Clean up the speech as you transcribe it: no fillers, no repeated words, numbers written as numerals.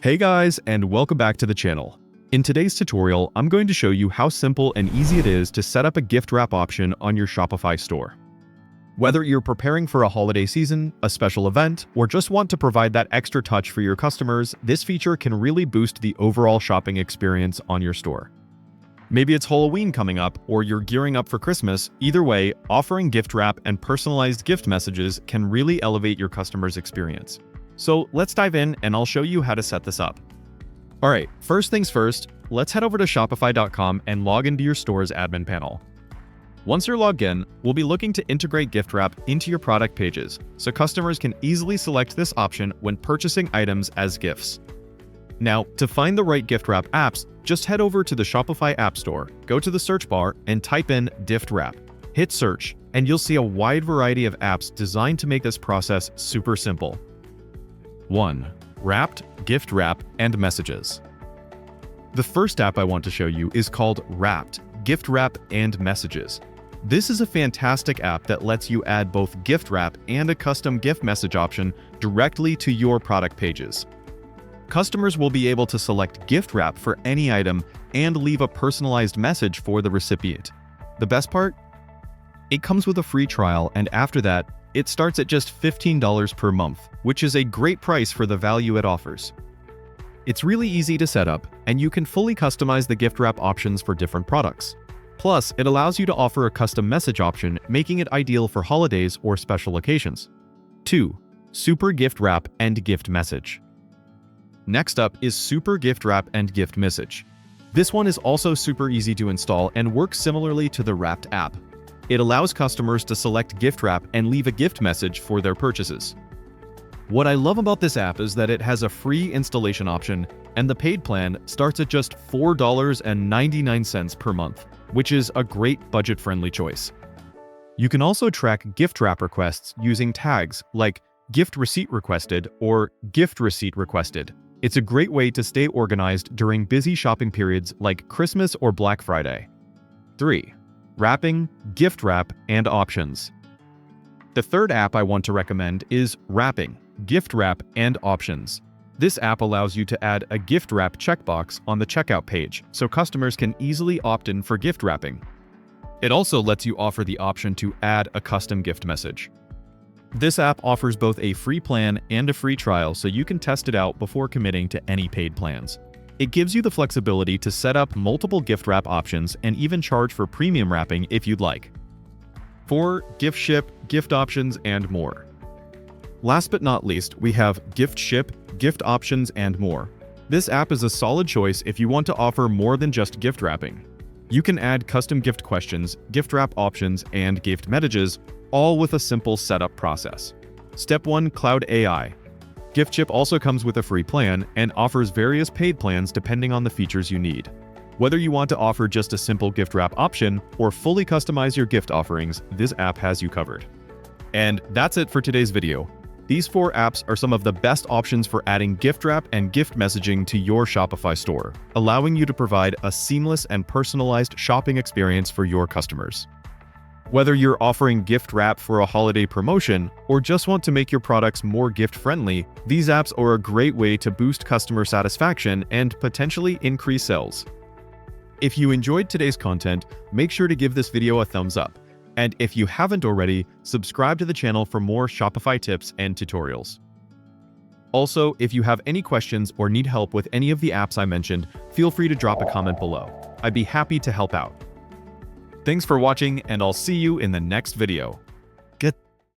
Hey guys, and welcome back to the channel. In today's tutorial, I'm going to show you how simple and easy it is to set up a gift wrap option on your Shopify store. Whether you're preparing for a holiday season, a special event, or just want to provide that extra touch for your customers, this feature can really boost the overall shopping experience on your store. Maybe it's Halloween coming up, or you're gearing up for Christmas. Either way, offering gift wrap and personalized gift messages can really elevate your customers' experience. So let's dive in and I'll show you how to set this up. Alright, first things first, let's head over to shopify.com and log into your store's admin panel. Once you're logged in, we'll be looking to integrate gift wrap into your product pages, so customers can easily select this option when purchasing items as gifts. Now, to find the right gift wrap apps, just head over to the Shopify App Store, go to the search bar and type in gift wrap. Hit search, and you'll see a wide variety of apps designed to make this process super simple. 1. Wrapped, gift wrap, and messages. The first app I want to show you is called Wrapped, Gift Wrap, and Messages. This is a fantastic app that lets you add both gift wrap and a custom gift message option directly to your product pages. Customers will be able to select gift wrap for any item and leave a personalized message for the recipient. The best part? It comes with a free trial, and after that, it starts at just $15 per month, which is a great price for the value it offers. It's really easy to set up, and you can fully customize the gift wrap options for different products. Plus, it allows you to offer a custom message option, making it ideal for holidays or special occasions. 2. Super Gift Wrap and Gift Message. Next up is Super Gift Wrap and Gift Message. This one is also super easy to install and works similarly to the Wrapped app. It allows customers to select gift wrap and leave a gift message for their purchases. What I love about this app is that it has a free installation option, and the paid plan starts at just $4.99 per month, which is a great budget-friendly choice. You can also track gift wrap requests using tags like gift receipt requested or gift receipt requested. It's a great way to stay organized during busy shopping periods like Christmas or Black Friday. 3. Wrapping, gift wrap, and options. The third app I want to recommend is Wrapping, gift wrap, and options. This app allows you to add a gift wrap checkbox on the checkout page, so customers can easily opt in for gift wrapping. It also lets you offer the option to add a custom gift message. This app offers both a free plan and a free trial, so you can test it out before committing to any paid plans. It gives you the flexibility to set up multiple gift wrap options and even charge for premium wrapping if you'd like. 4. Gift ship, gift options, and more. Last but not least, we have gift ship, gift options, and more. This app is a solid choice if you want to offer more than just gift wrapping. You can add custom gift questions, gift wrap options, and gift messages, all with a simple setup process. Step 1. Cloud AI. Gift ship also comes with a free plan and offers various paid plans depending on the features you need. Whether you want to offer just a simple gift wrap option or fully customize your gift offerings, this app has you covered. And that's it for today's video. These 4 apps are some of the best options for adding gift wrap and gift messaging to your Shopify store, allowing you to provide a seamless and personalized shopping experience for your customers. Whether you're offering gift wrap for a holiday promotion or just want to make your products more gift-friendly, these apps are a great way to boost customer satisfaction and potentially increase sales. If you enjoyed today's content, make sure to give this video a thumbs up. And if you haven't already, subscribe to the channel for more Shopify tips and tutorials. Also, if you have any questions or need help with any of the apps I mentioned, feel free to drop a comment below. I'd be happy to help out. Thanks for watching, and I'll see you in the next video.